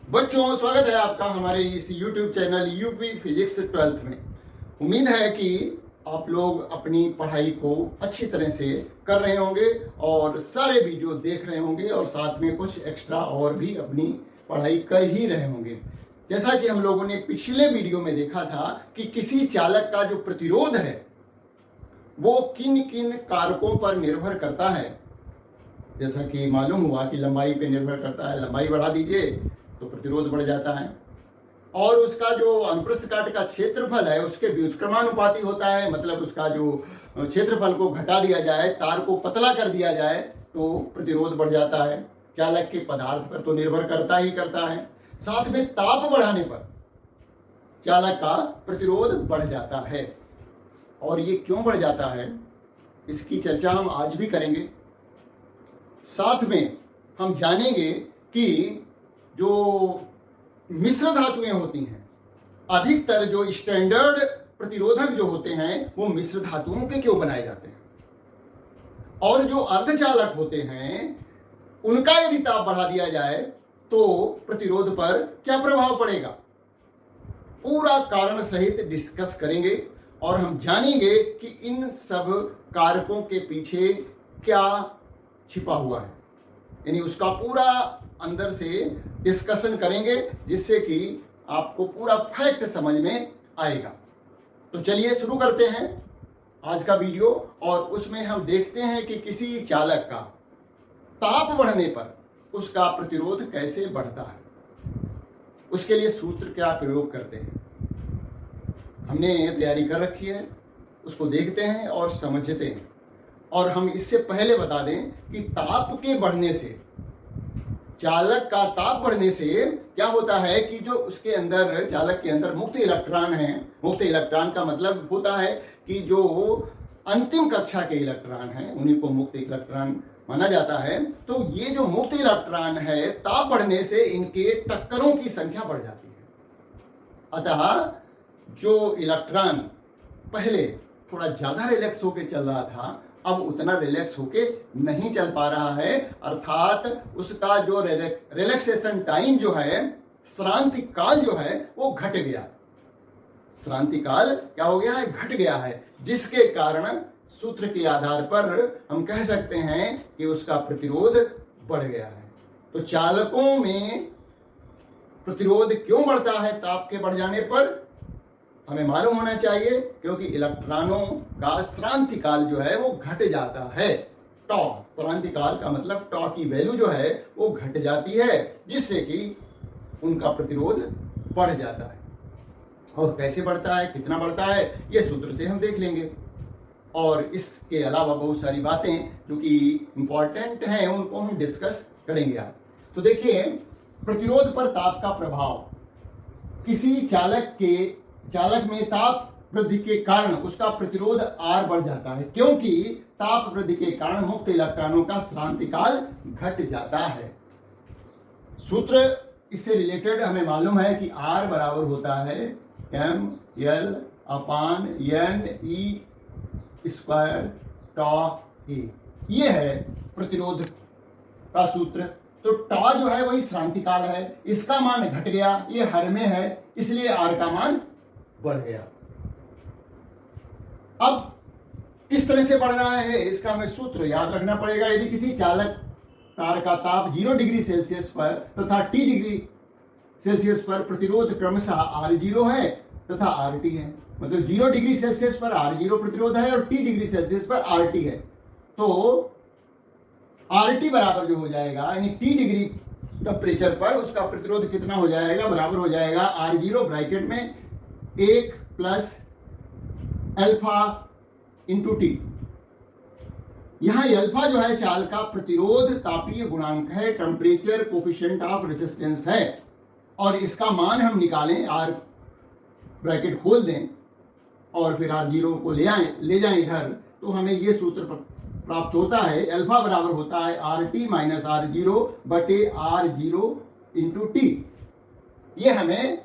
बच्चों, स्वागत है आपका हमारे इस YouTube channel UP physics 12th में। उम्मीद है कि आप लोग अपनी पढ़ाई को अच्छी तरह से कर रहे होंगे और सारे वीडियो देख रहे होंगे और साथ में कुछ एक्स्ट्रा और भी अपनी पढ़ाई कर ही रहे होंगे। जैसा कि हम लोगों ने पिछले वीडियो में देखा था कि किसी चालक का जो प्रतिरोध है वो किन किन कारकों पर निर्भर करता है। जैसा कि मालूम हुआ कि लंबाई पे निर्भर करता है, लंबाई बढ़ा दीजिए तो प्रतिरोध बढ़ जाता है, और उसका जो अनुप्रस्थ काट का क्षेत्रफल है उसके व्युत्क्रमानुपाती होता है, मतलब उसका जो क्षेत्रफल को घटा दिया जाए, तार को पतला कर दिया जाए तो प्रतिरोध बढ़ जाता है। चालक के पदार्थ पर तो निर्भर करता ही करता है, साथ में ताप बढ़ाने पर चालक का प्रतिरोध बढ़ जाता है। और ये क्यों बढ़ जाता है इसकी चर्चा हम आज भी करेंगे। साथ में हम जानेंगे कि जो मिश्र धातुएं होती हैं, अधिकतर जो स्टैंडर्ड प्रतिरोधक जो होते हैं वो मिश्र धातुओं के क्यों बनाए जाते हैं, और जो अर्धचालक होते हैं उनका यदि ताप बढ़ा दिया जाए तो प्रतिरोध पर क्या प्रभाव पड़ेगा, पूरा कारण सहित डिस्कस करेंगे। और हम जानेंगे कि इन सब कारकों के पीछे क्या छिपा हुआ है, यानी उसका पूरा अंदर से डिस्कशन करेंगे जिससे कि आपको पूरा फैक्ट समझ में आएगा। तो चलिए शुरू करते हैं आज का वीडियो, और उसमें हम देखते हैं कि किसी चालक का ताप बढ़ने पर उसका प्रतिरोध कैसे बढ़ता है, उसके लिए सूत्र क्या प्रयोग करते हैं। हमने तैयारी कर रखी है, उसको देखते हैं और समझते हैं। और हम इससे पहले बता दें कि ताप के बढ़ने से, चालक का ताप बढ़ने से क्या होता है कि जो उसके अंदर, चालक के अंदर मुक्त इलेक्ट्रॉन हैं, मुक्त इलेक्ट्रॉन का मतलब होता है कि जो अंतिम कक्षा के इलेक्ट्रॉन हैं उन्हीं को मुक्त इलेक्ट्रॉन माना जाता है। तो ये जो मुक्त इलेक्ट्रॉन है, ताप बढ़ने से इनके टक्करों की संख्या बढ़ जाती है। अतः जो इलेक्ट्रॉन पहले थोड़ा ज्यादा रिलैक्स होके चल रहा था अब उतना रिलैक्स होके नहीं चल पा रहा है, अर्थात उसका जो रिलैक्सेशन टाइम जो है, श्रांति काल जो है वो घट गया। श्रांति काल क्या हो गया है, घट गया है, जिसके कारण सूत्र के आधार पर हम कह सकते हैं कि उसका प्रतिरोध बढ़ गया है। तो चालकों में प्रतिरोध क्यों बढ़ता है ताप के बढ़ जाने पर, हमें मालूम होना चाहिए, क्योंकि इलेक्ट्रॉनों का श्रांति काल जो है वो घट जाता है। टॉ, श्रांति काल का मतलब टॉ की वैल्यू जो है वो घट जाती है, जिससे कि उनका प्रतिरोध बढ़ जाता है। और कैसे बढ़ता है, कितना बढ़ता है, ये सूत्र से हम देख लेंगे। और इसके अलावा बहुत सारी बातें जो कि इंपॉर्टेंट हैं उनको हम डिस्कस करेंगे आज। तो देखिए, प्रतिरोध पर ताप का प्रभाव। किसी चालक में ताप वृद्धि के कारण उसका प्रतिरोध R बढ़ जाता है, क्योंकि ताप वृद्धि के कारण मुक्त इलेक्ट्रॉनों का श्रांति काल घट जाता है। सूत्र इससे रिलेटेड हमें मालूम है कि R बराबर होता है ml/n e स्क्वायर टॉ ए। ये है प्रतिरोध का सूत्र। तो टॉ जो है वही श्रांति काल है, इसका मान घट गया, ये हर में है, इसलिए R का मान बढ़ गया। अब किस तरह से बढ़ रहा है इसका हमें सूत्र याद रखना पड़ेगा। यदि किसी चालक तार का ताप 0 डिग्री सेल्सियस पर तथा T डिग्री सेल्सियस पर प्रतिरोध क्रमशः R0 है तथा RT है, मतलब 0 डिग्री सेल्सियस पर R0 प्रतिरोध है और T डिग्री सेल्सियस पर RT है, तो RT बराबर जो हो जाएगा, यानी T डिग्री टेम्परेचर पर उसका प्रतिरोध कितना हो जाएगा, बराबर हो जाएगा R0 ब्रैकेट में 1 प्लस अल्फा इंटू टी। यहां अल्फा जो है चाल का प्रतिरोध तापीय गुणांक है, टेम्परेचर कोफिशिएंट ऑफ रेजिस्टेंस है, और इसका मान हम निकालें, R ब्रैकेट खोल दें और फिर R0 को ले जाएं इधर, तो हमें ये सूत्र प्राप्त होता है। अल्फा बराबर होता है RT माइनस R0 बटे R0 इंटू टी। ये हमें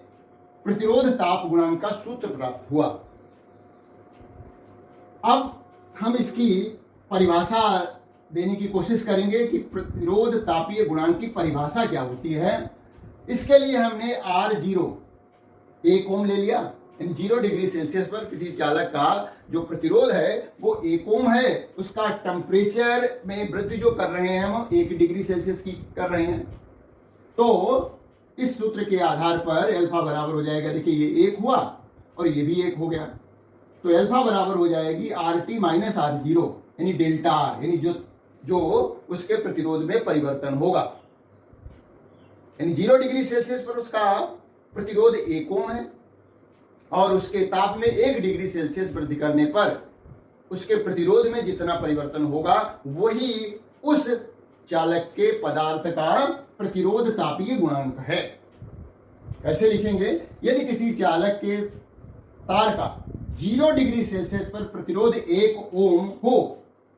प्रतिरोध ताप गुणांक का सूत्र प्राप्त हुआ। अब हम इसकी परिभाषा देने की कोशिश करेंगे कि प्रतिरोध तापीय गुणांक की परिभाषा क्या होती है। इसके लिए हमने R0 1 ओम ले लिया, यानी 0 डिग्री सेल्सियस पर किसी चालक का जो प्रतिरोध है वो 1 ओम है। उसका टेम्परेचर में वृद्धि जो कर रहे हैं हम 1 डिग्री सेल्सियस की कर रहे हैं। तो इस सूत्र के आधार पर अल्फा बराबर हो जाएगा, देखिए ये 1 हुआ और ये भी 1 हो गया, तो अल्फा बराबर हो जाएगी RT माइनस R0, यानी डेल्टा R, यानी जो उसके प्रतिरोध में परिवर्तन होगा। यानी 0 डिग्री सेल्सियस पर उसका प्रतिरोध 1 ओम है और उसके ताप में 1 डिग्री सेल्सियस वृद्धि करने पर उसके प्रतिरोध में जितना परिवर्तन होगा वही उस चालक के पदार्थ का प्रतिरोध तापीय गुणांक है। कैसे लिखेंगे? यदि किसी चालक के तार का 0 डिग्री सेल्सियस पर प्रतिरोध 1 ओम हो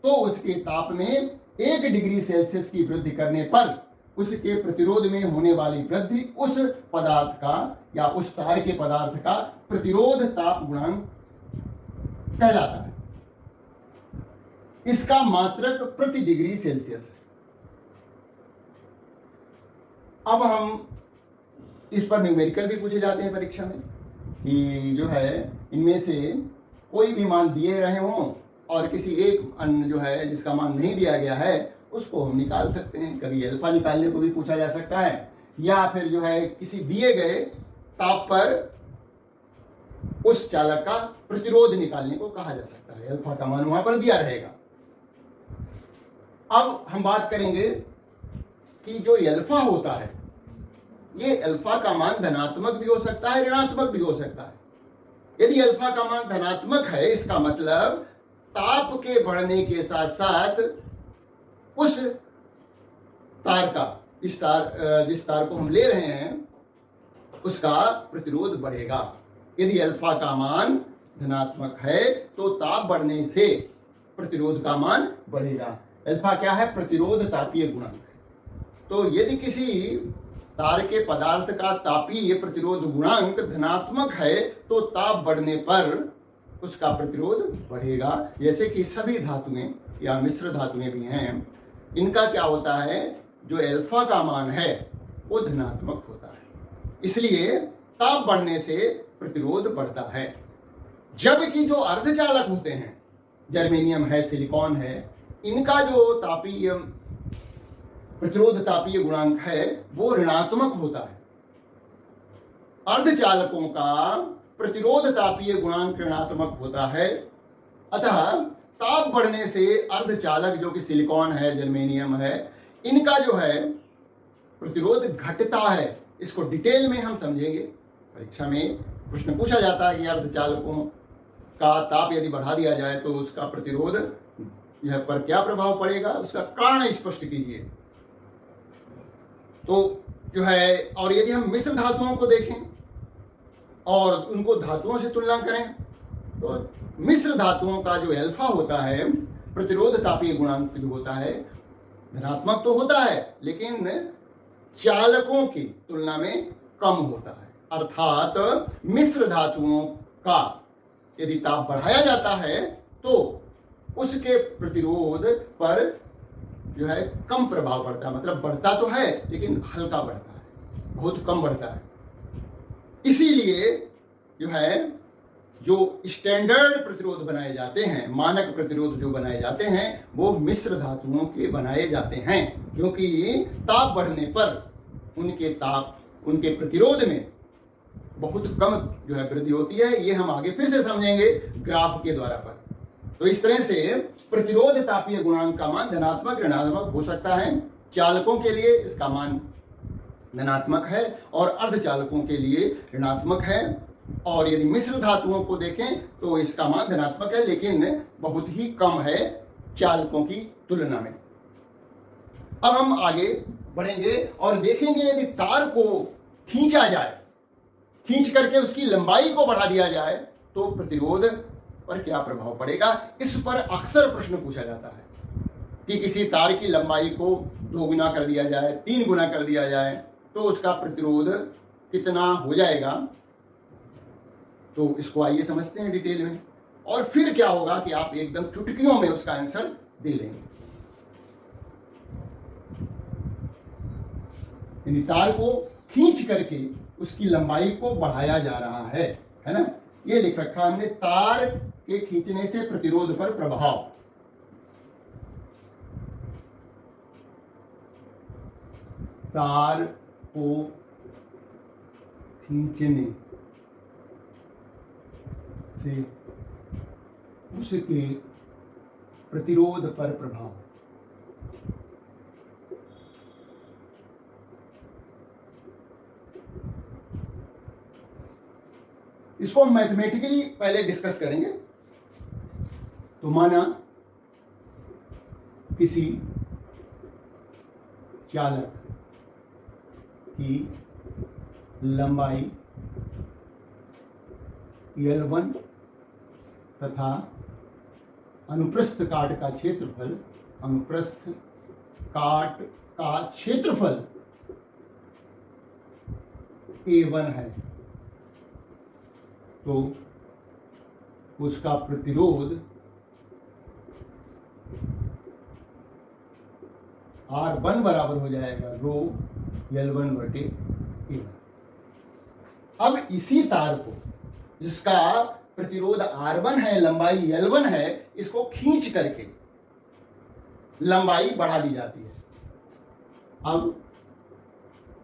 तो उसके ताप में 1 डिग्री सेल्सियस की वृद्धि करने पर उसके प्रतिरोध में होने वाली वृद्धि उस पदार्थ का या उस तार के पदार्थ का प्रतिरोध ताप गुणांक कहलाता है। इसका मात्रक प्रति डिग्री सेल्सियस है। अब हम इस पर न्यूमेरिकल भी पूछे जाते हैं परीक्षा में कि जो है इनमें से कोई भी मान दिए रहे हों और किसी एक अन्य जो है जिसका मान नहीं दिया गया है उसको हम निकाल सकते हैं। कभी अल्फा निकालने को भी पूछा जा सकता है, या फिर जो है किसी दिए गए ताप पर उस चालक का प्रतिरोध निकालने को कहा जा सकता है। अल्फा का मान वहां पर दिया रहेगा। अब हम बात करेंगे कि जो अल्फा होता है, ये अल्फा का मान धनात्मक भी हो सकता है, ऋणात्मक भी हो सकता है। यदि अल्फा का मान धनात्मक है, इसका मतलब ताप के बढ़ने के साथ साथ उस तार का जिस तार को हम ले रहे हैं उसका प्रतिरोध बढ़ेगा। यदि अल्फा का मान धनात्मक है तो ताप बढ़ने से प्रतिरोध का मान बढ़ेगा। अल्फा क्या है? प्रतिरोध तापीय गुणांक है। तो यदि किसी तार के पदार्थ का तापीय प्रतिरोध गुणांक धनात्मक है तो ताप बढ़ने पर उसका प्रतिरोध बढ़ेगा। जैसे कि सभी धातुएं या मिश्र धातुएं भी हैं, इनका क्या होता है, जो अल्फा का मान है वो धनात्मक होता है, इसलिए ताप बढ़ने से प्रतिरोध बढ़ता है। जबकि जो अर्धचालक होते हैं, जर्मेनियम है, सिलिकॉन है, इनका जो तापीय प्रतिरोध तापीय गुणांक है वो ऋणात्मक होता है। अर्धचालकों का प्रतिरोध तापीय गुणांक ऋणात्मक होता है, अतः ताप बढ़ने से अर्धचालक जो कि सिलिकॉन है, जर्मेनियम है, इनका जो है प्रतिरोध घटता है। इसको डिटेल में हम समझेंगे। परीक्षा में प्रश्न पूछा जाता है कि अर्धचालकों का ताप यदि बढ़ा दिया जाए तो उसका प्रतिरोध यह पर क्या प्रभाव पड़ेगा, उसका कारण स्पष्ट कीजिए। तो जो है, और यदि हम मिश्र धातुओं को देखें और उनको धातुओं से तुलना करें तो मिश्र धातुओं का जो अल्फा होता है, प्रतिरोध तापीय गुणांक जो होता है, धनात्मक तो होता है लेकिन चालकों की तुलना में कम होता है। अर्थात मिश्र धातुओं का यदि ताप बढ़ाया जाता है तो उसके प्रतिरोध पर जो है कम प्रभाव पड़ता है। मतलब बढ़ता तो है लेकिन हल्का बढ़ता है, बहुत कम बढ़ता है। इसीलिए जो है जो स्टैंडर्ड प्रतिरोध बनाए जाते हैं, मानक प्रतिरोध जो बनाए जाते हैं, वो मिश्र धातुओं के बनाए जाते हैं, क्योंकि ताप बढ़ने पर उनके प्रतिरोध में बहुत कम जो है वृद्धि होती है। ये हम आगे फिर से समझेंगे ग्राफ के द्वारा पर। तो इस तरह से प्रतिरोध तापीय गुणांक का मान धनात्मक ऋणात्मक हो सकता है। चालकों के लिए इसका मान धनात्मक है और अर्धचालकों के लिए ऋणात्मक है, और यदि मिश्र धातुओं को देखें तो इसका मान धनात्मक है लेकिन बहुत ही कम है चालकों की तुलना में। अब हम आगे बढ़ेंगे और देखेंगे यदि तार को खींचा जाए, खींच करके उसकी लंबाई को बढ़ा दिया जाए तो प्रतिरोध पर क्या प्रभाव पड़ेगा। इस पर अक्सर प्रश्न पूछा जाता है कि किसी तार की लंबाई को 2 गुना कर दिया जाए, 3 गुना कर दिया जाए तो उसका प्रतिरोध कितना हो जाएगा। तो इसको आइए समझते हैं डिटेल में, और फिर क्या होगा कि आप एकदम चुटकियों में उसका आंसर दे लेंगे। यदि तार को खींच करके उसकी लंबाई को बढ़ाया जा रहा है ना। ये लिख रखा हमने, तार के खींचने से प्रतिरोध पर प्रभाव। तार को खींचने से उसके प्रतिरोध पर प्रभाव। इसको हम मैथमेटिकली पहले डिस्कस करेंगे। तो माना किसी चालक की लंबाई L1 तथा अनुप्रस्थ काट का क्षेत्रफल, अनुप्रस्थ काट का क्षेत्रफल A1 है, तो उसका प्रतिरोध R1 बराबर हो जाएगा रो L1 बटे A1। अब इसी तार को, जिसका प्रतिरोध R1 है, लंबाई L1 है, इसको खींच करके लंबाई बढ़ा दी जाती है। अब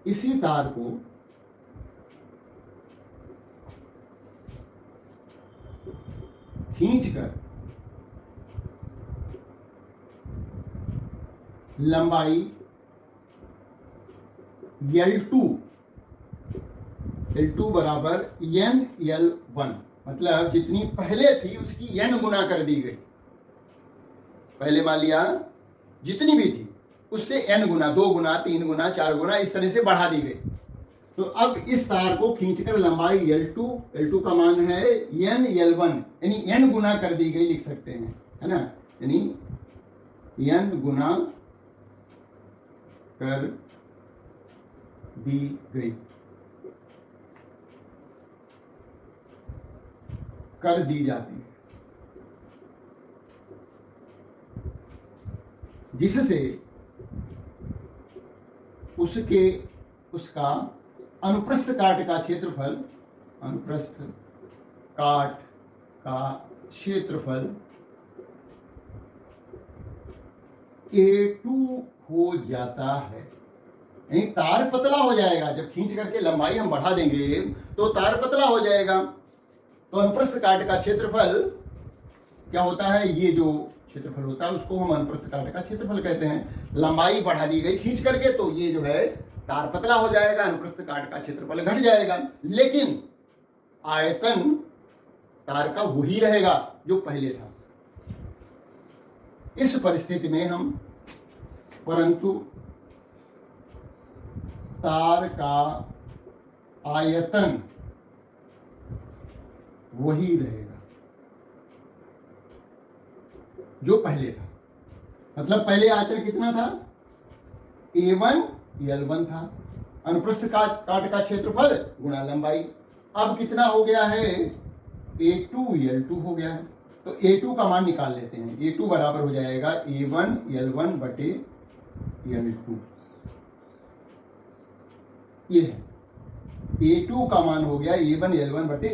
इसी तार को खींचकर लंबाई L2 बराबर NL1, मतलब जितनी पहले थी उसकी n गुना कर दी गई। पहले मान लिया जितनी भी थी उससे n गुना, 2 गुना, 3 गुना, 4 गुना, इस तरह से बढ़ा दी गई। तो अब इस तार को खींचकर लंबाई L2 का मान है NL1, यानी n गुना कर दी गई लिख सकते हैं, है ना, यानी n गुना कर दी गई, कर दी जाती है, जिससे उसका अनुप्रस्थ काट का क्षेत्रफल, अनुप्रस्थ काट का क्षेत्रफल A2 हो जाता है। यानी तार पतला हो जाएगा। जब खींच करके लंबाई हम बढ़ा देंगे तो तार पतला हो जाएगा। तो अनुप्रस्थ काट का क्षेत्रफल क्या होता है, ये जो क्षेत्रफल होता है उसको हम अनुप्रस्थ काट का क्षेत्रफल कहते हैं। लंबाई बढ़ा दी गई खींच करके, तो ये जो है तार पतला हो जाएगा, अनुप्रस्थ काट का क्षेत्रफल घट जाएगा, लेकिन आयतन तार का वही रहेगा जो पहले था। इस परिस्थिति में हम परंतु तार का आयतन वही रहेगा जो पहले था। मतलब पहले आयतन कितना था, A1 L1 था, अनुप्रस्थ काट का क्षेत्रफल गुणा लंबाई। अब कितना हो गया है, A2 L2 हो गया है। तो A2 का मान निकाल लेते हैं। A2 बराबर हो जाएगा A1 L1 बटे L2। ये है A2 का मान हो गया A1 L1 बटे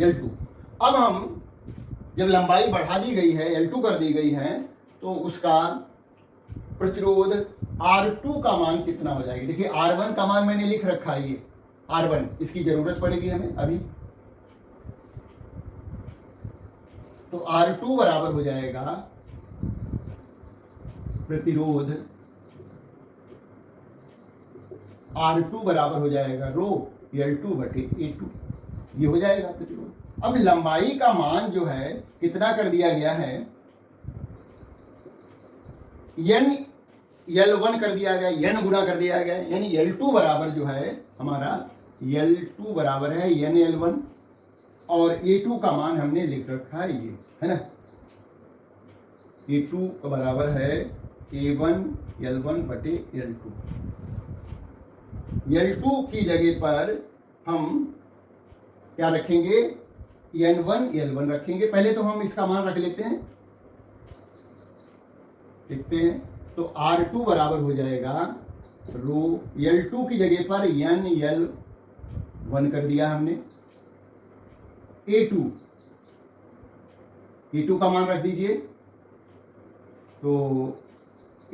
L2। अब हम जब लंबाई बढ़ा दी गई है, L2 कर दी गई है, तो उसका प्रतिरोध R2 का मान कितना हो जाएगा। देखिए R1 का मान मैंने लिख रखा है, ये R1, इसकी जरूरत पड़ेगी हमें अभी। तो R2 बराबर हो जाएगा प्रतिरोध, R2 बराबर हो जाएगा रो L2 बटे A2, ये हो जाएगा प्रतिरोध। अब लंबाई का मान जो है कितना कर दिया गया है, n L1 कर दिया गया, n गुना कर दिया गया, यानी L2 बराबर जो है हमारा, L2 बराबर है NL1 और A2 का मान हमने लिख रखा है ये, है ना। A2 का बराबर है A1 L1 बटे L2। L2 की जगह पर हम क्या रखेंगे, N1 L1 रखेंगे। पहले तो हम इसका मान रख लेते हैं, देखते हैं। तो R2 बराबर हो जाएगा रो L2 की जगह पर n L1 कर दिया हमने। A2 का मान रख दीजिए, तो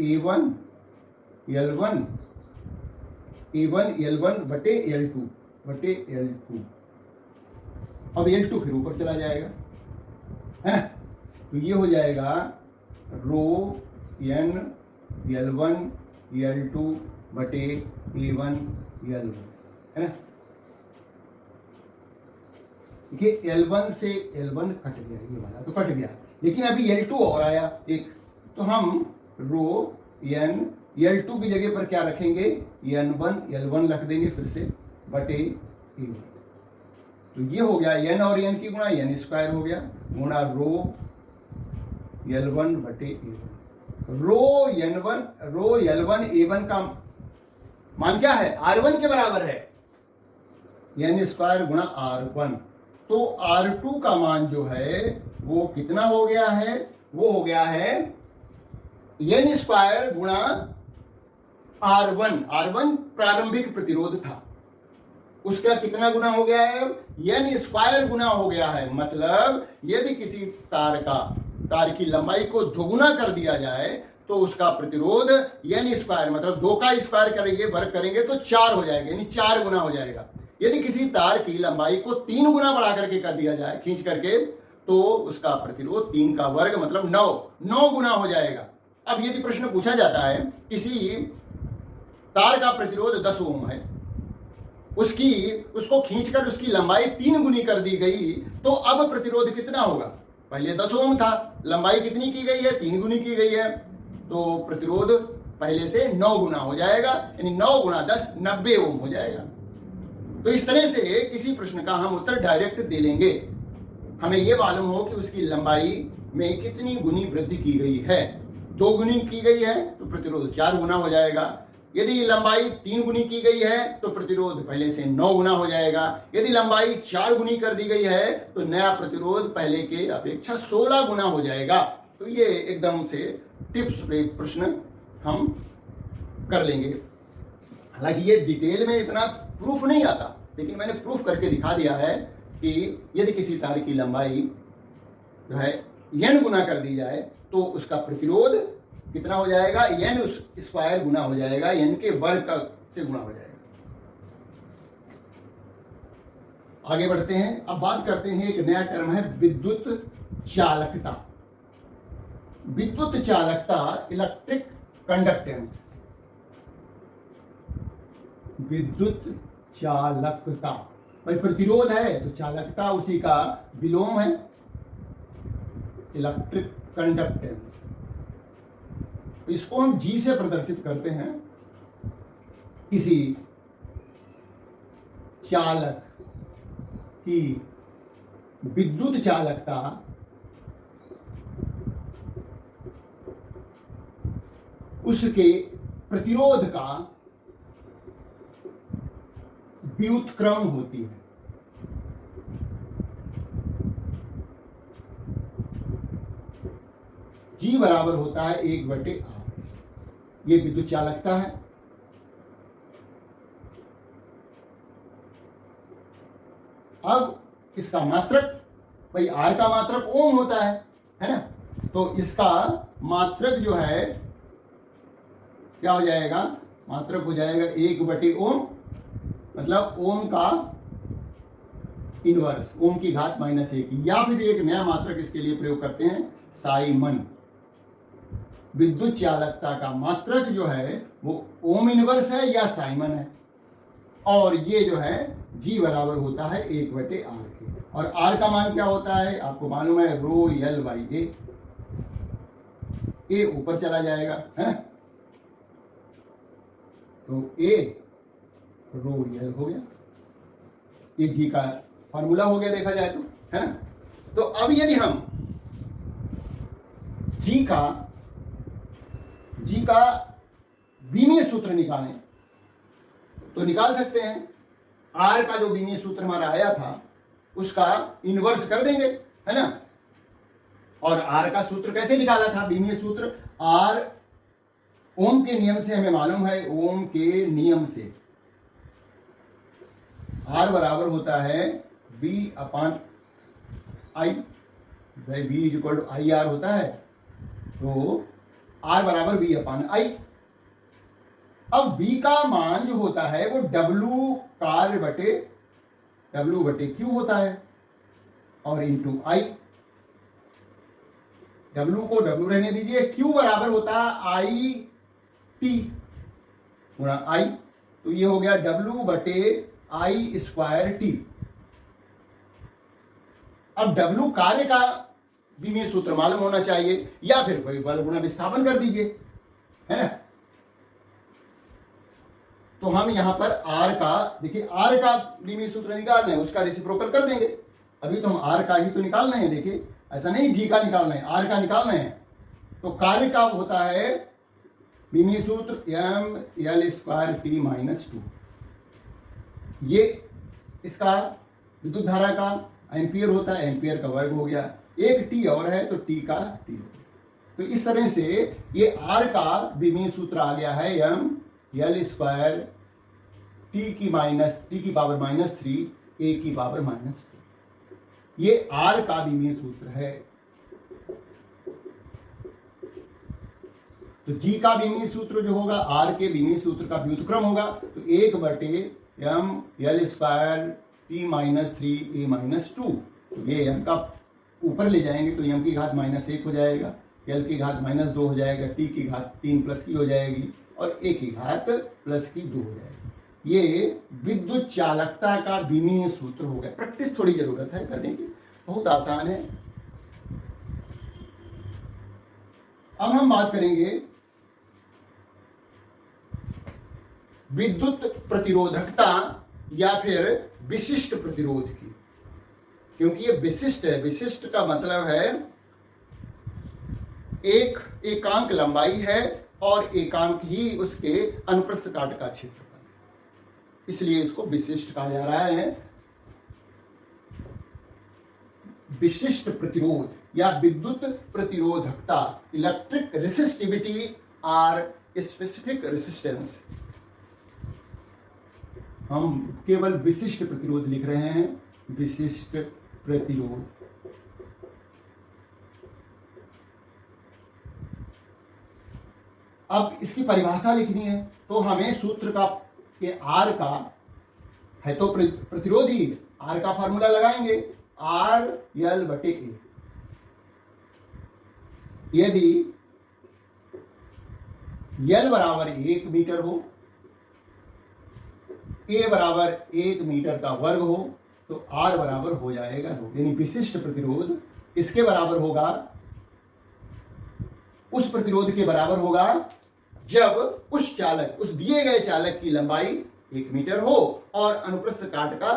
A1 L1 बटे L2 अब L2 फिर ऊपर चला जाएगा, है ना। तो ये हो जाएगा रो n L1 L2 बटे A1 L1, है ना। देखिए L1 से L1 कट गया, ये वाला तो कट गया, लेकिन अभी L2 और आया एक, तो हम रो n L2 की जगह पर क्या रखेंगे, L1 रख देंगे फिर से बटे A1। तो ये हो गया n और n की गुणा n स्क्वायर हो गया, गुणा रो L1 बटे A1। रो L1 A1 का मान क्या है, R1 के बराबर है, n स्क्वायर गुणा R1। तो R2 का मान जो है वो कितना हो गया है, वो हो गया है n स्क्वायर गुणा R1 प्रारंभिक प्रतिरोध था, उसका कितना गुना हो गया है, n स्क्वायर गुना हो गया है। मतलब यदि किसी तार की लंबाई को दोगुना कर दिया जाए तो उसका प्रतिरोध n स्क्वायर, मतलब 2 का स्क्वायर करेंगे, वर्ग करेंगे तो 4 हो जाएगा, यानी 4 गुना हो जाएगा। यदि किसी तार की लंबाई को 3 गुना बढ़ा करके कर दिया जाए, खींच करके, तो उसका प्रतिरोध 3 का वर्ग मतलब 9 गुना हो जाएगा। अब यदि प्रश्न पूछा जाता है किसी तार का प्रतिरोध 10 ओम है, उसको खींचकर उसकी लंबाई 3 गुनी कर दी गई, तो अब प्रतिरोध कितना होगा, पहले 10 ओम था, लंबाई कितनी की गई है, 3 गुनी की गई है, तो प्रतिरोध पहले से 9 गुना हो जाएगा, यानी 9 गुणा 10 90 ओम हो जाएगा। तो इस तरह से किसी प्रश्न का हम उत्तर डायरेक्ट दे लेंगे, हमें यह मालूम हो कि उसकी लंबाई में कितनी गुनी वृद्धि की गई है। 2 गुनी की गई है तो प्रतिरोध 4 गुना हो जाएगा, यदि लंबाई 3 गुनी की गई है तो प्रतिरोध पहले से 9 गुना हो जाएगा, यदि लंबाई 4 गुनी कर दी गई है तो नया प्रतिरोध पहले के अपेक्षा 16 गुना हो जाएगा। तो ये एकदम से टिप्स पे प्रश्न हम कर लेंगे। हालांकि ये डिटेल में इतना प्रूफ नहीं आता, लेकिन मैंने प्रूफ करके दिखा दिया है कि यदि किसी तार की लंबाई जो है n गुना कर दी जाए तो उसका प्रतिरोध कितना हो जाएगा, n उस स्क्वायर गुना हो जाएगा, n के वर्ग का से गुना हो जाएगा। आगे बढ़ते हैं, अब बात करते हैं, एक नया टर्म है विद्युत चालकता। विद्युत चालकता, इलेक्ट्रिक कंडक्टेंस, विद्युत चालकता, भाई प्रतिरोध है तो चालकता उसी का विलोम है, इलेक्ट्रिक कंडक्टेंस। इसको हम G से प्रदर्शित करते हैं, किसी चालक की विद्युत चालकता उसके प्रतिरोध का व्युत्क्रम होती है। G बराबर होता है 1/R। ये विद्युत चालकता है। अब इसका मात्रक, भाई R का मात्रक ओम होता है ना, तो इसका मात्रक जो है क्या हो जाएगा, मात्रक हो जाएगा 1/ओम, मतलब ओम का इनवर्स, ओम की घात -1, या फिर एक नया मात्रक इसके लिए प्रयोग करते हैं, साइमन। विद्युत चालकता का मात्रक जो है वो ओम इनवर्स है या साइमन है, और ये जो है G बराबर होता है 1/R के, और R का मान क्या होता है आपको मालूम है, रो L/A। A ऊपर चला जाएगा, है ना, तो A रो L हो गया, ये G का फॉर्मूला हो गया देखा जाए तो, है ना। तो अब यदि हम G का बीमीय सूत्र निकालें तो निकाल सकते हैं। R का जो बीमीय सूत्र हमारा आया था उसका इनवर्स कर देंगे, है ना। और R का सूत्र कैसे निकाला था, बीमीय सूत्र R ओम के नियम से हमें मालूम है, ओम के नियम से R बराबर होता है V अपॉन I, भाई V is equal to I R होता है, तो R बराबर V अपॉन I। अब V का मान जो होता है वो W कार्य बटे W बटे Q होता है और इंटू I। W को W रहने दीजिए, Q बराबर होता है I T गुणा I, तो ये हो गया W बटे I स्क्वायर टी। अब W कार्य का विमीय सूत्र मालूम होना चाहिए, या फिर कोई बल गुणा विस्थापन कर दीजिए, है ना। तो हम यहां पर R का, देखिए R का विमीय सूत्र निकालना है, उसका रेसिप्रोकल कर देंगे। अभी तो हम R का ही तो निकालना है, देखिए ऐसा नहीं G का निकालना है, R का निकालना है। तो कार्य का होता है विमीय सूत्र ml स्क्वायर टी माइनस 2। ये इसका विद्युत धारा का एम्पियर होता है, एम्पियर का वर्ग हो गया, एक टी और है तो टी का टी हो गया। तो इस तरह से ये R का विमीय सूत्र आ गया है ml स्क्वायर टी की पावर -3 a की पावर -2। ये R का विमीय सूत्र है। तो G का विमीय सूत्र जो होगा R के विमीय सूत्र का व्युत्क्रम होगा, तो 1 बटे ml स्क्वायर टी -3 a -2। तो ये m का ऊपर ले जाएंगे तो m की घात -1 हो जाएगा, l की घात -2 हो जाएगा, t की घात 3 प्लस की हो जाएगी और a की घात प्लस की 2 हो जाएगी। ये विद्युत चालकता का विमीय सूत्र हो गया। प्रैक्टिस थोड़ी जरूरत है करने की, बहुत आसान है। अब हम बात करेंगे विद्युत प्रतिरोधकता या फिर विशिष्ट प्रतिरोध की, क्योंकि ये विशिष्ट है। विशिष्ट का मतलब है एक एकांक लंबाई है और एकांक ही उसके अनुप्रस्थ काट का क्षेत्रफल है, इसलिए इसको विशिष्ट कहा जा रहा है। विशिष्ट प्रतिरोध या विद्युत प्रतिरोधकता, electric resistivity or specific resistance. हम केवल विशिष्ट प्रतिरोध लिख रहे हैं, विशिष्ट प्रतिरोध। अब इसकी परिभाषा लिखनी है, तो हमें सूत्र का ये R का है तो प्रतिरोधी, R का फॉर्मूला लगाएंगे, R L बटे A। यदि L बराबर 1 मीटर हो, A बराबर 1 मीटर का वर्ग हो, तो R बराबर हो जाएगा 2। यानी विशिष्ट प्रतिरोध इसके बराबर होगा, उस प्रतिरोध के बराबर होगा जब उस चालक, उस दिए गए चालक की लंबाई 1 मीटर हो और अनुप्रस्थ काट का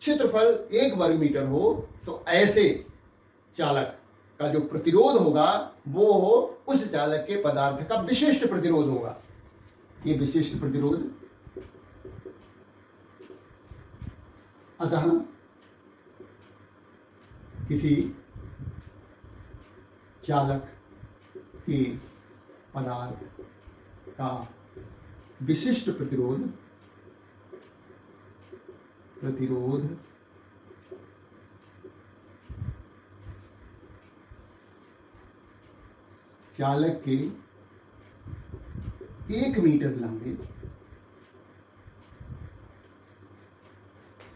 क्षेत्रफल 1 वर्ग मीटर हो, तो ऐसे चालक का जो प्रतिरोध होगा वो उस चालक के पदार्थ का विशिष्ट प्रतिरोध होगा। ये विशिष्ट प्रतिरोध। अतः किसी चालक के पदार्थ का विशिष्ट प्रतिरोध चालक के 1 मीटर लंबे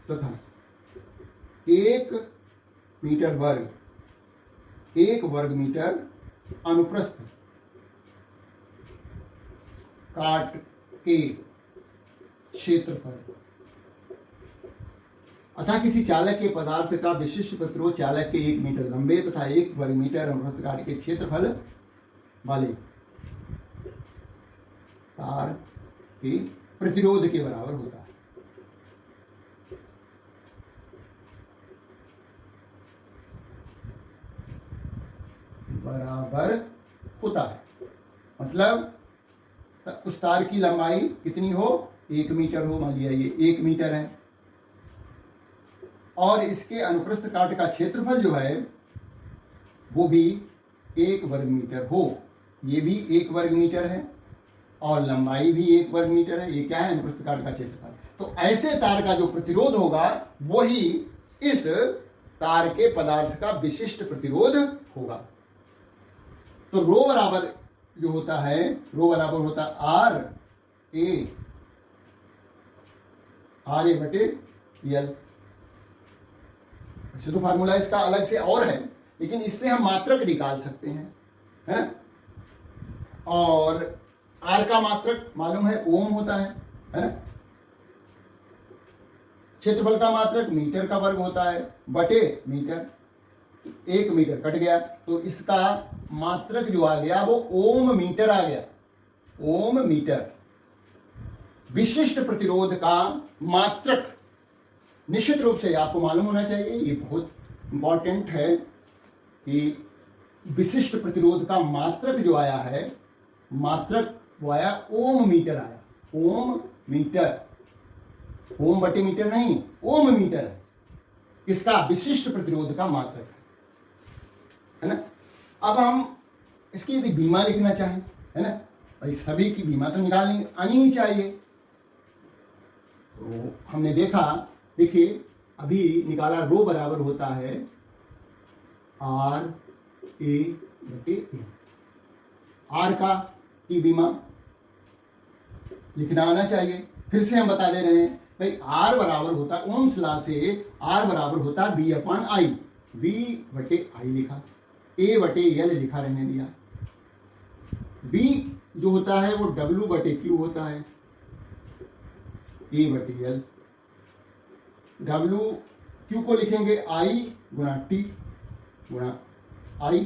तथा 1 मीटर वर्ग, 1 वर्ग मीटर अनुप्रस्थ काट के क्षेत्रफल। अतः किसी चालक के पदार्थ का विशिष्ट प्रतिरोध चालक के 1 मीटर लंबे तथा 1 वर्ग मीटर अनुप्रस्थ काट के क्षेत्रफल वाले तार के प्रतिरोध के बराबर होता है। बराबर होता है मतलब उस तार की लंबाई कितनी हो, 1 मीटर हो, मान लिया ये 1 मीटर है, और इसके अनुप्रस्थ काट का क्षेत्रफल जो है वो भी 1 वर्ग मीटर हो, ये भी 1 वर्ग मीटर है, और लंबाई भी 1 वर्ग मीटर है। ये क्या है? अनुप्रस्थ काट का क्षेत्रफल। तो ऐसे तार का जो प्रतिरोध होगा वही इस तार के पदार्थ का विशिष्ट प्रतिरोध होगा। तो रो बराबर जो होता है, रो बराबर होता है आर ए बटे यल। वैसे तो फार्मूला इसका अलग से और है, लेकिन इससे हम मात्रक निकाल सकते हैं, है ना। और आर का मात्रक मालूम है ओम होता है ना। क्षेत्रफल का मात्रक मीटर का वर्ग होता है बटे मीटर। 1 मीटर कट गया तो इसका मात्रक जो आ गया वो ओम मीटर आ गया। ओम मीटर। विशिष्ट प्रतिरोध का मात्रक निश्चित रूप से आपको मालूम होना चाहिए, ये बहुत इंपॉर्टेंट है कि विशिष्ट प्रतिरोध का मात्रक जो आया है, मात्रक वो आया ओम मीटर आया। ओम मीटर, ओम बटे मीटर नहीं, ओम मीटर है इसका विशिष्ट प्रतिरोध का मात्रक है ना। अब हम इसकी यदि बीमा लिखना चाहें, है ना, भाई सभी की बीमा तो निकालनी आनी ही चाहिए। तो हमने देखा, देखिए अभी निकाला, रो बराबर होता है आर ए बटे ए। आर का की बीमा लिखना आना चाहिए। फिर से हम बता दे रहे हैं भाई, आर बराबर होता है ओम्स लॉ से आर बराबर होता है बी अपॉन आई। वी बटे आई लिखा, ए बटे एल लिखा रहने दिया। वी जो होता है वो डब्ल्यू बटे क्यू होता है, ए बटे एल। डब्ल्यू क्यू को लिखेंगे आई गुणा टी गुणा आई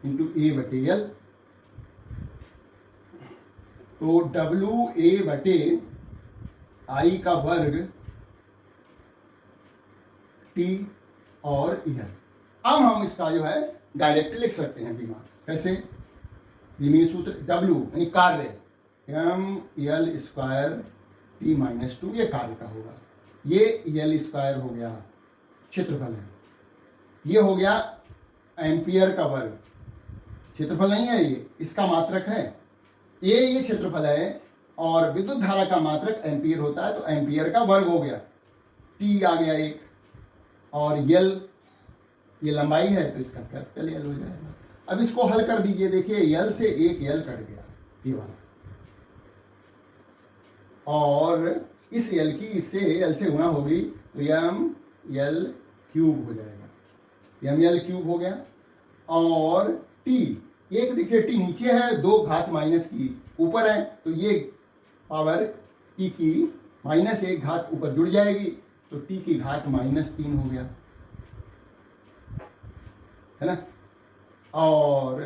इंटू ए बटे एल। तो डब्ल्यू ए बटे आई का वर्ग टी और एल। अब हम इसका जो है डायरेक्ट लिख सकते हैं बीमा। कैसे? बीमीय सूत्र डब्ल्यू यानी कार्य M L square T minus 2, ये कार्य का होगा। ये एल स्क्वायर हो गया क्षेत्रफल है, ये हो गया एम्पियर का वर्ग। क्षेत्रफल नहीं है ये, इसका मात्रक है। ये क्षेत्रफल है और विद्युत धारा का मात्रक एम्पियर होता है, तो एम्पियर का वर्ग हो गया। टी आ गया 1 और यल ये लंबाई है तो इसका कैपिटल यल हो जाएगा। अब इसको हल कर दीजिए, देखिए यल से 1 यल कट गया ये वाला, और इस यल की इससे यल से गुणा होगी तो एम यल क्यूब हो जाएगा। एम यल क्यूब हो गया। और टी, एक देखिए टी नीचे है, 2 घात माइनस की ऊपर है, तो ये पावर टी की -1 घात ऊपर जुड़ जाएगी, तो टी की घात -3 हो गया, है ना। और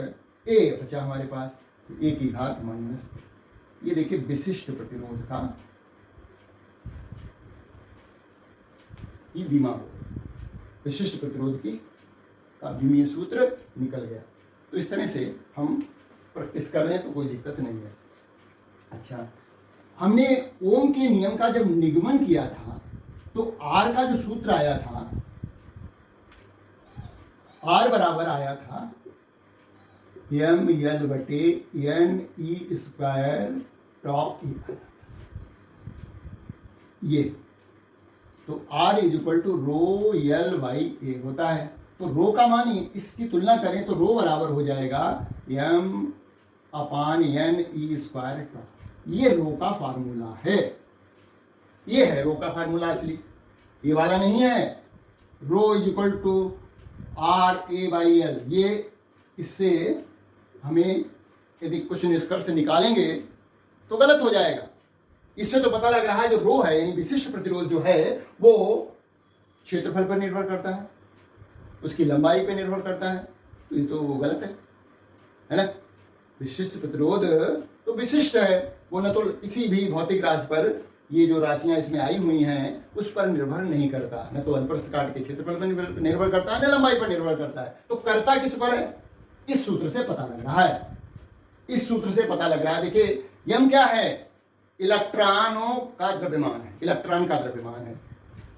ए बचा हमारे पास, तो ए की घात -, ये देखिए विशिष्ट प्रतिरोध का ये बीमा हो गया। विशिष्ट प्रतिरोध की का बीमीय सूत्र निकल गया। तो इस तरह से हम प्रैक्टिस कर रहे हैं तो कोई दिक्कत नहीं है। अच्छा, हमने ओम के नियम का जब निगमन किया था तो आर का जो सूत्र आया था, आर बराबर आया था एम एल बटे N E square top E. ये तो R is equal to rho L by A होता है। तो रो का मान इसकी तुलना करें तो रो बराबर हो जाएगा एम अपान एन ई स्क्वायर टॉप। ये रो का फार्मूला है, ये है रो का फार्मूला असली, ये वाला नहीं है। Rho is equal to R A by L. ये इससे हमें यदि कुछ निष्कर्ष निकालेंगे तो गलत हो जाएगा। इससे तो पता लग रहा है जो रो है यानी विशिष्ट प्रतिरोध जो है वो क्षेत्रफल पर निर्भर करता है, उसकी लंबाई पर निर्भर करता है, तो ये तो गलत है ना। विशिष्ट प्रतिरोध तो विशिष्ट है, वो न तो किसी भी भौतिक राशि पर, ये जो राशियां इसमें आई हुई हैं उस पर निर्भर नहीं करता, न तो अनुप्रस्थ काट के क्षेत्रफल पर निर्भर करता है, न लंबाई पर निर्भर करता है। तो करता किस पर है? इस सूत्र से पता लग रहा है, इस सूत्र से पता लग रहा है। देखिए यम क्या है? इलेक्ट्रॉनों का द्रव्यमान है, इलेक्ट्रॉन का द्रव्यमान है।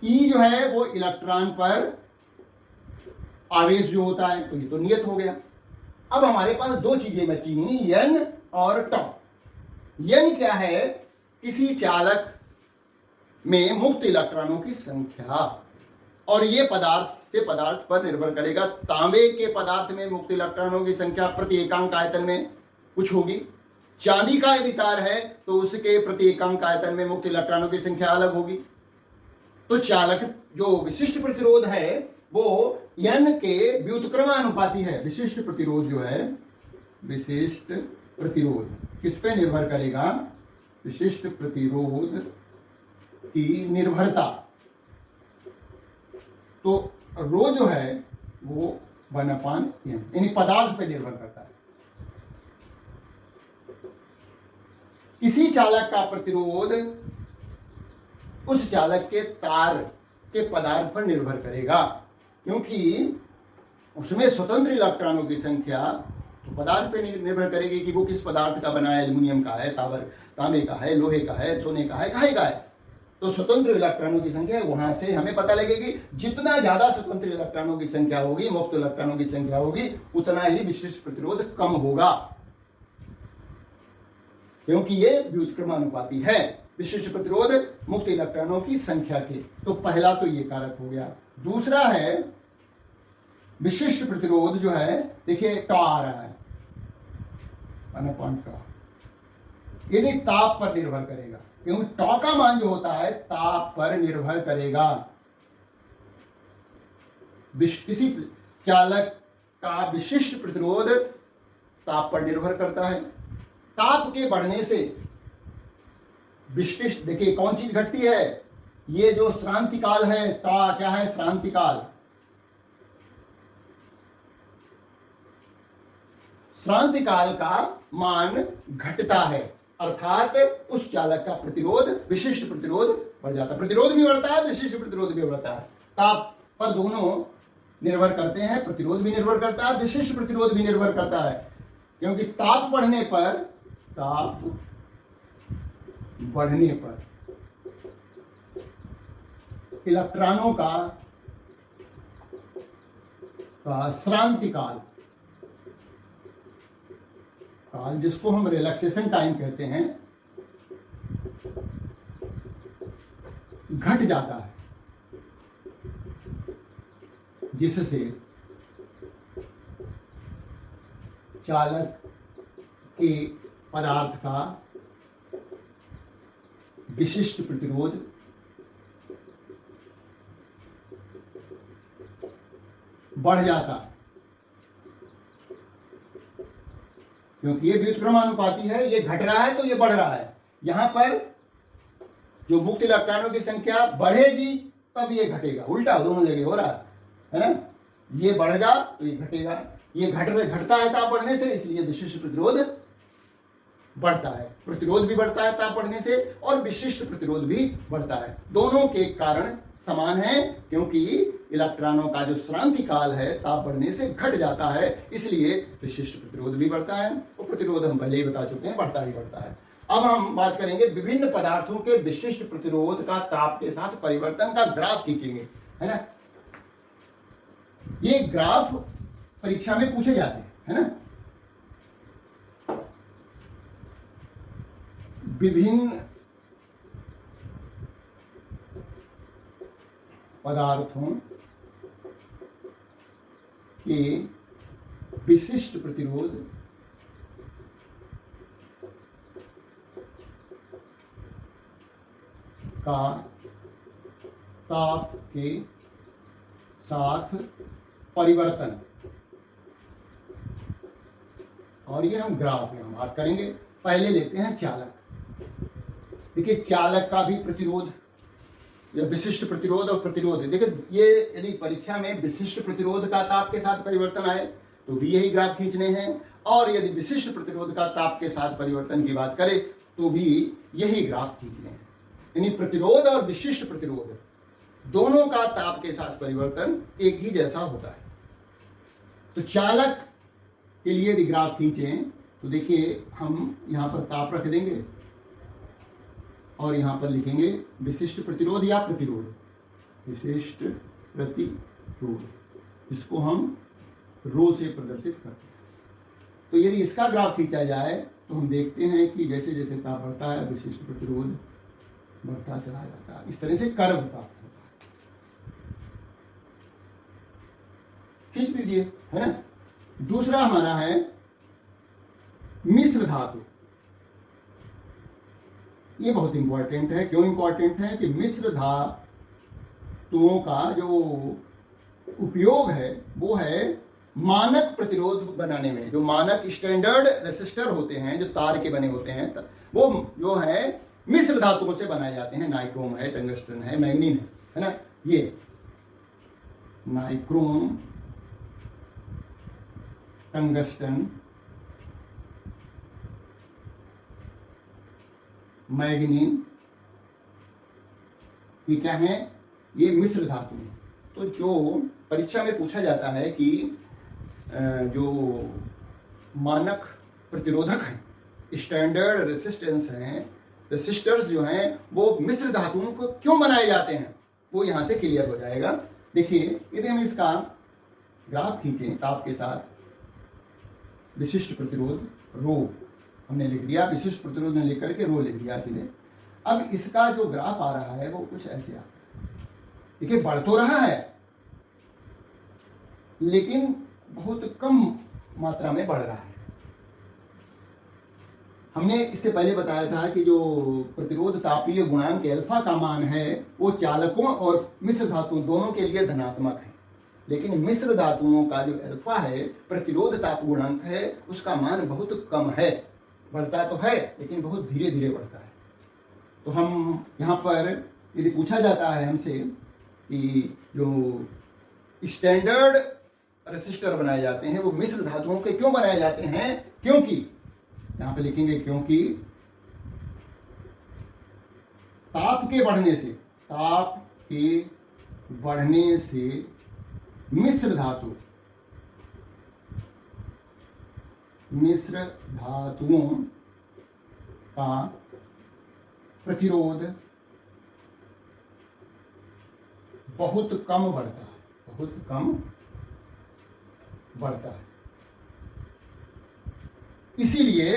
ई जो है वो इलेक्ट्रॉन पर आवेश जो होता है, तो ये तो नियत हो गया। अब हमारे पास 2 चीजें बची हुई, एन और टॉ। यानी क्या है, किसी चालक में मुक्त इलेक्ट्रॉनों की संख्या, और ये पदार्थ से पदार्थ पर निर्भर करेगा। तांबे के पदार्थ में मुक्त इलेक्ट्रॉनों की संख्या प्रति एकांक आयतन में कुछ होगी। चांदी का यदि तार है तो उसके प्रति एकांक आयतन में मुक्त इलेक्ट्रॉनों की संख्या अलग होगी। तो चालक जो विशिष्ट प्रतिरोध है वो n के व्युत्क्रमानुपाती है। विशिष्ट प्रतिरोध जो है, विशिष्ट प्रतिरोध किस पे निर्भर करेगा? विशिष्ट प्रतिरोध की निर्भरता। तो रो जो है वो 1/n, यानी पदार्थ पे निर्भर करता है। किसी चालक का प्रतिरोध उस चालक के तार के पदार्थ पर निर्भर करेगा, क्योंकि उसमें स्वतंत्र इलेक्ट्रॉनों की संख्या तो पदार्थ पे निर्भर करेगी कि वो किस पदार्थ का बना है, एल्युमिनियम का है, तांबे का है, लोहे का है, सोने का है, काहे का है। तो स्वतंत्र इलेक्ट्रॉनों की संख्या वहां से हमें पता लगेगी। जितना ज्यादा स्वतंत्र इलेक्ट्रॉनों की संख्या होगी, मुक्त इलेक्ट्रॉनों की संख्या होगी, उतना ही विशिष्ट प्रतिरोध कम होगा, क्योंकि ये व्युत्क्रमानुपाती है। विशिष्ट प्रतिरोध मुक्त इलेक्ट्रॉनों की संख्या के। तो पहला तो ये कारक हो गया। दूसरा है विशिष्ट प्रतिरोध जो है, देखिए टॉ आ रहा है, 1/τ, यदि ताप पर निर्भर करेगा, क्योंकि टॉ का मान जो होता है ताप पर निर्भर करेगा। किसी चालक का विशिष्ट प्रतिरोध ताप पर निर्भर करता है। ताप के बढ़ने से विशिष्ट, देखिए कौन चीज घटती है, ये जो श्रांतिकाल है, टॉ क्या है, श्रांतिकाल। श्रांतिकाल का मान घटता है, अर्थात उस चालक का प्रतिरोध, विशिष्ट प्रतिरोध बढ़ जाता है। प्रतिरोध भी बढ़ता है, विशिष्ट प्रतिरोध भी बढ़ता है। ताप पर दोनों निर्भर करते हैं, प्रतिरोध भी निर्भर करता है, विशिष्ट प्रतिरोध भी निर्भर करता है, क्योंकि ताप बढ़ने पर इलेक्ट्रॉनों का श्रांतिकाल काल, जिसको हम रिलैक्सेशन टाइम कहते हैं, घट जाता है, जिससे चालक के पदार्थ का विशिष्ट प्रतिरोध बढ़ जाता है, क्योंकि ये व्युत्क्रमानुपाती है। ये घट रहा है तो ये बढ़ रहा है। यहां पर जो मुक्त इलेक्ट्रॉनों की संख्या बढ़ेगी तब ये घटेगा, उल्टा दोनों जगह हो रहा है ना। ये बढ़ेगा तो ये घटेगा, ये घटता है ताप बढ़ने से, इसलिए विशिष्ट प्रतिरोध बढ़ता है। प्रतिरोध भी बढ़ता है ताप बढ़ने से, और विशिष्ट प्रतिरोध भी बढ़ता है। दोनों के कारण समान है, क्योंकि इलेक्ट्रॉनों का जो श्रांतिकाल है ताप बढ़ने से घट जाता है, इसलिए विशिष्ट प्रतिरोध भी बढ़ता है। और प्रतिरोध हम पहले ही बता चुके हैं, बढ़ता ही बढ़ता है। अब हम बात करेंगे विभिन्न पदार्थों के विशिष्ट प्रतिरोध का ताप के साथ परिवर्तन का ग्राफ खींचेंगे, है ना। ये ग्राफ परीक्षा में पूछे जाते हैं, है ना। विभिन्न पदार्थों के विशिष्ट प्रतिरोध का ताप के साथ परिवर्तन, और ये हम ग्राफ में हम बात करेंगे। पहले लेते हैं चालक। देखिए चालक का भी प्रतिरोध या विशिष्ट प्रतिरोध और प्रतिरोध, देखिए ये यदि परीक्षा में विशिष्ट प्रतिरोध का ताप के साथ परिवर्तन आए तो भी यही ग्राफ खींचने हैं, और यदि विशिष्ट प्रतिरोध का ताप के साथ परिवर्तन की बात करें तो भी यही ग्राफ खींचने हैं। यानी प्रतिरोध और विशिष्ट प्रतिरोध दोनों का ताप के साथ परिवर्तन एक ही जैसा होता है। तो चालक के लिए यदि ग्राफ खींचें तो देखिए हम यहां पर ताप रख देंगे और यहां पर लिखेंगे विशिष्ट प्रतिरोध या प्रतिरोध, विशिष्ट प्रतिरोध, इसको हम रो से प्रदर्शित करते हैं। तो यदि इसका ग्राफ खींचा जाए तो हम देखते हैं कि जैसे जैसे ताप बढ़ता है विशिष्ट प्रतिरोध बढ़ता चला जाता है। इस तरह से कर्व प्राप्त होता है। खींच दीजिए, है ना। दूसरा हमारा है मिश्र धातु। ये बहुत इंपॉर्टेंट है। क्यों इंपॉर्टेंट है कि मिश्र धातुओं का जो उपयोग है वो है मानक प्रतिरोध बनाने में। जो मानक स्टैंडर्ड रेसिस्टर होते हैं जो तार के बने होते हैं वो जो है मिश्र धातुओं से बनाए जाते हैं। नाइक्रोम है, टंगस्टन है, मैग्नीन है ना। ये नाइक्रोम, टंगस्टन, मैग्नीन, ये क्या है? ये मिश्र धातु है। तो जो परीक्षा में पूछा जाता है कि जो मानक प्रतिरोधक हैं, स्टैंडर्ड रेसिस्टेंस हैं, रेसिस्टर्स जो हैं वो मिश्र धातुओं को क्यों बनाए जाते हैं, वो यहाँ से क्लियर हो जाएगा। देखिए, यदि हम इसका ग्राफ खींचें ताप के साथ, विशिष्ट प्रतिरोध रो हमने लिख दिया, विशिष्ट प्रतिरोध ने लिख करके रो लिख दिया इसलिए। अब इसका जो ग्राफ आ रहा है वो कुछ ऐसे आता है। देखिए, बढ़ तो रहा है लेकिन बहुत कम मात्रा में बढ़ रहा है। हमने इससे पहले बताया था कि जो प्रतिरोध तापीय गुणांक अल्फा का मान है वो चालकों और मिश्र धातुओं दोनों के लिए धनात्मक है, लेकिन मिश्र धातुओं का जो अल्फा है प्रतिरोध ताप गुणांक है उसका मान बहुत कम है। बढ़ता तो है लेकिन बहुत धीरे धीरे बढ़ता है। तो हम यहाँ पर यदि पूछा जाता है हमसे कि जो स्टैंडर्ड रेसिस्टर बनाए जाते हैं वो मिश्र धातुओं के क्यों बनाए जाते हैं, क्योंकि यहाँ पे लिखेंगे क्योंकि ताप के बढ़ने से मिश्र धातुओं का प्रतिरोध बहुत कम बढ़ता है। इसीलिए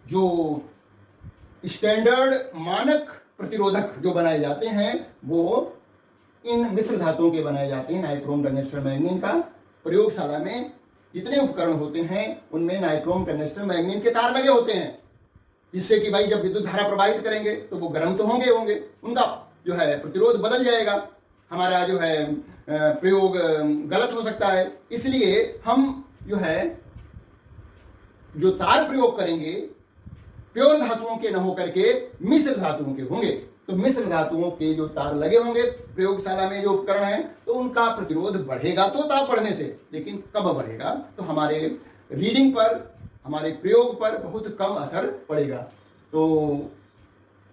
जो स्टैंडर्ड मानक प्रतिरोधक जो बनाए जाते हैं वो इन मिश्र धातुओं के बनाए जाते हैं। नाइक्रोम, टंगस्टन, मैग्नीन का प्रयोगशाला में जितने उपकरण होते हैं उनमें नाइक्रोम, टंगस्टन, मैग्नीन के तार लगे होते हैं, जिससे कि भाई जब विद्युत धारा प्रवाहित करेंगे तो वो गर्म तो होंगे उनका जो है प्रतिरोध बदल जाएगा। हमारा जो है प्रयोग गलत हो सकता है। इसलिए हम जो है जो तार प्रयोग करेंगे प्योर धातुओं के न होकर के मिश्र धातुओं के होंगे। तो मिश्र धातुओं के जो तार लगे होंगे प्रयोगशाला में जो उपकरण है तो उनका प्रतिरोध बढ़ेगा तो ताप बढ़ने से, लेकिन कब बढ़ेगा? तो हमारे रीडिंग पर, हमारे प्रयोग पर बहुत कम असर पड़ेगा। तो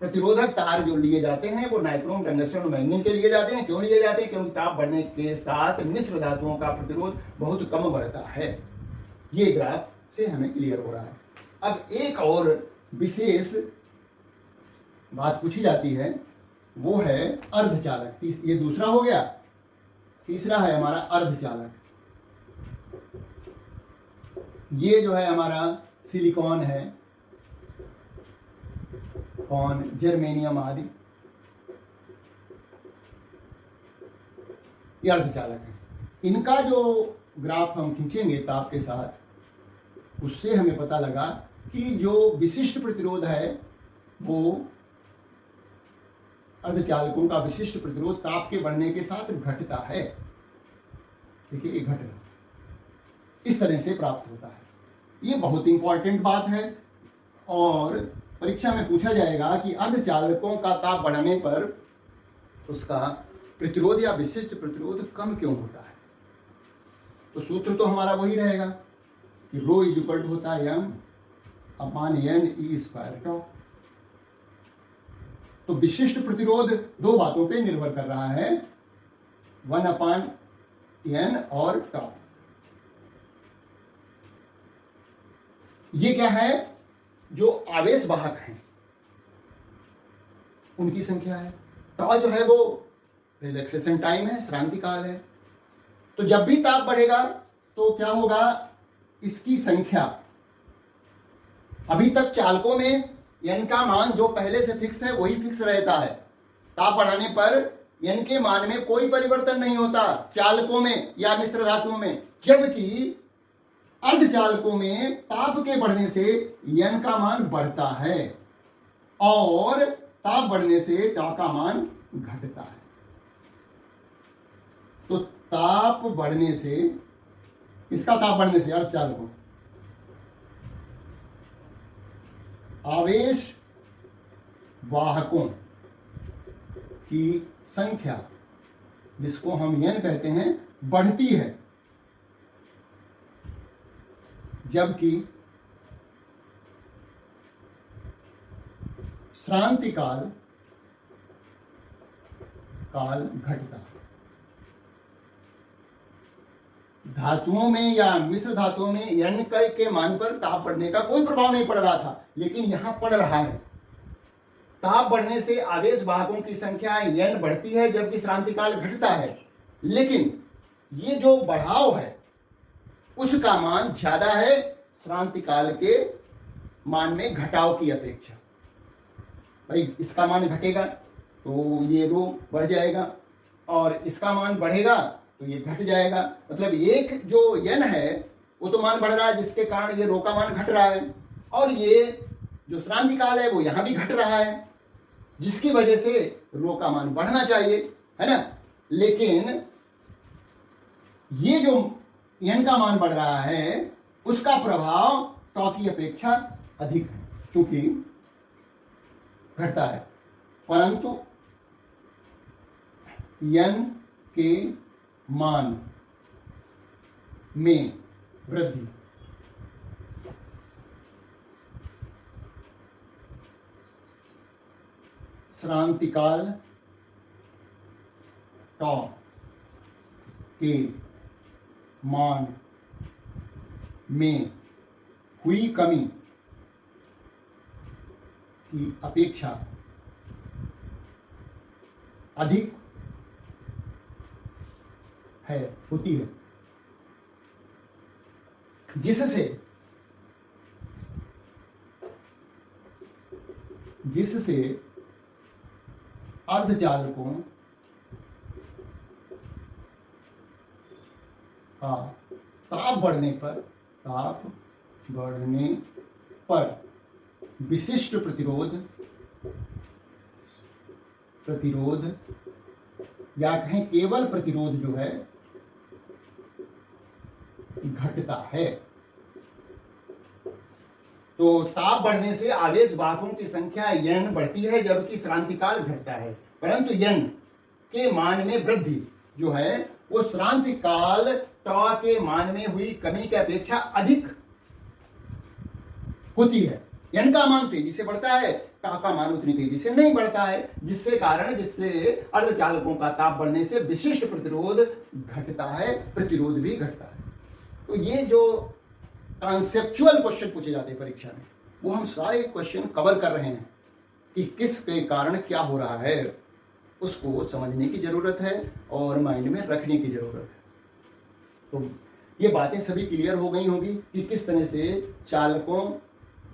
प्रतिरोधक तार जो लिए जाते हैं वो नाइक्रोम, टंगस्टन और मैग्नीन के लिए जाते हैं। क्यों लिए जाते हैं? क्योंकि ताप बढ़ने के साथ मिश्र धातुओं का प्रतिरोध बहुत कम बढ़ता है। ये ग्राफ से हमें क्लियर हो रहा है। अब एक और विशेष बात पूछी जाती है वो है अर्धचालक। ये दूसरा हो गया। तीसरा है हमारा अर्धचालक। ये जो है हमारा सिलिकॉन है, कॉन, जर्मेनियम आदि, ये अर्धचालक है। इनका जो ग्राफ हम खींचेंगे ताप के साथ, उससे हमें पता लगा कि जो विशिष्ट प्रतिरोध है वो अर्धचालकों का विशिष्ट प्रतिरोध ताप के बढ़ने के साथ घटता है। देखिए, ये घट रहा, इस तरह से प्राप्त होता है। ये बहुत इंपॉर्टेंट बात है और परीक्षा में पूछा जाएगा कि अर्धचालकों का ताप बढ़ने पर उसका प्रतिरोध या विशिष्ट प्रतिरोध कम क्यों होता है। तो सूत्र तो हमारा वही रहेगा कि रो इज इक्वल टू होता है m अपान n e स्क्वायर टॉप। तो विशिष्ट प्रतिरोध दो बातों पे निर्भर कर रहा है, 1 अपान n और टॉप। ये क्या है? जो आवेश वाहक हैं उनकी संख्या है। टॉ जो है वो रिलैक्सेशन टाइम है, श्रांति काल है। तो जब भी ताप बढ़ेगा तो क्या होगा? इसकी संख्या अभी तक चालकों में n का मान जो पहले से फिक्स है वही फिक्स रहता है। ताप बढ़ाने पर n के मान में कोई परिवर्तन नहीं होता चालकों में या मिश्र धातुओं में, जबकि अर्धचालकों में ताप के बढ़ने से n का मान बढ़ता है और ताप बढ़ने से τ का मान घटता है। तो ताप बढ़ने से, इसका ताप बढ़ने से अर्धचालकों आवेश वाहकों की संख्या, जिसको हम n कहते हैं, बढ़ती है, जबकि श्रांति काल घटता है। धातुओं में या मिश्र धातुओं में n के मान पर ताप बढ़ने का कोई प्रभाव नहीं पड़ रहा था, लेकिन यहां पड़ रहा है। ताप बढ़ने से आवेश वाहकों की संख्या n बढ़ती है, जबकि श्रांति काल घटता है। लेकिन ये जो बढ़ाव है उसका मान ज्यादा है श्रांति काल के मान में घटाव की अपेक्षा। भाई इसका मान घटेगा तो ये रो बढ़ जाएगा और इसका मान बढ़ेगा तो ये घट जाएगा। मतलब एक जो n है वो तो मान बढ़ रहा है, जिसके कारण ये रो का मान घट रहा है, और ये जो श्रांति काल है वो यहां भी घट रहा है, जिसकी वजह से रो का मान बढ़ना चाहिए, है ना। लेकिन ये जो n का मान बढ़ रहा है उसका प्रभाव τ की अपेक्षा अधिक है, क्योंकि घटता है, परंतु n के मान में वृद्धि श्रांतिकाल τ के मान में हुई कमी की अपेक्षा अधिक है, होती है, जिससे अर्धचालकों का ताप बढ़ने पर विशिष्ट प्रतिरोध या कहें केवल प्रतिरोध जो है घटता है। तो ताप बढ़ने से आवेश वाहकों की संख्या n बढ़ती है, जबकि श्रांतिकाल घटता है, परंतु n के मान में वृद्धि जो है वो श्रांतिकाल τ के मान में हुई कमी की अपेक्षा अधिक होती है। n का मान तेजी से बढ़ता है, τ का मान उतनी तेजी से नहीं बढ़ता है, जिससे अर्धचालकों का ताप बढ़ने से विशिष्ट प्रतिरोध घटता है, प्रतिरोध भी घटता है। तो ये जो कॉन्सेप्चुअल क्वेश्चन पूछे जाते हैं परीक्षा में, वो हम सारे क्वेश्चन कवर कर रहे हैं कि किस के कारण क्या हो रहा है, उसको समझने की जरूरत है और माइंड में रखने की जरूरत है। तो ये बातें सभी क्लियर हो गई होंगी कि किस तरह से चालकों,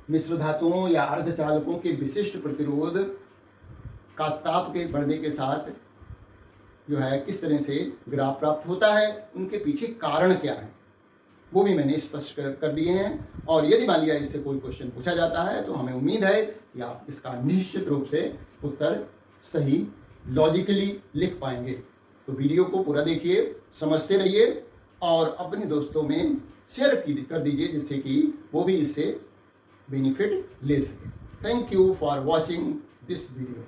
मिश्र धातुओं या अर्धचालकों के विशिष्ट प्रतिरोध का ताप के बढ़ने के साथ जो है किस तरह से ग्राफ प्राप्त होता है, उनके पीछे कारण क्या है, वो भी मैंने स्पष्ट कर दिए हैं। और यदि मान लिया इससे कोई क्वेश्चन पूछा जाता है तो हमें उम्मीद है कि आप इसका निश्चित रूप से उत्तर सही लॉजिकली लिख पाएंगे। तो वीडियो को पूरा देखिए, समझते रहिए और अपने दोस्तों में शेयर कर दीजिए, जिससे कि वो भी इससे बेनिफिट ले सके। Thank you for watching this video.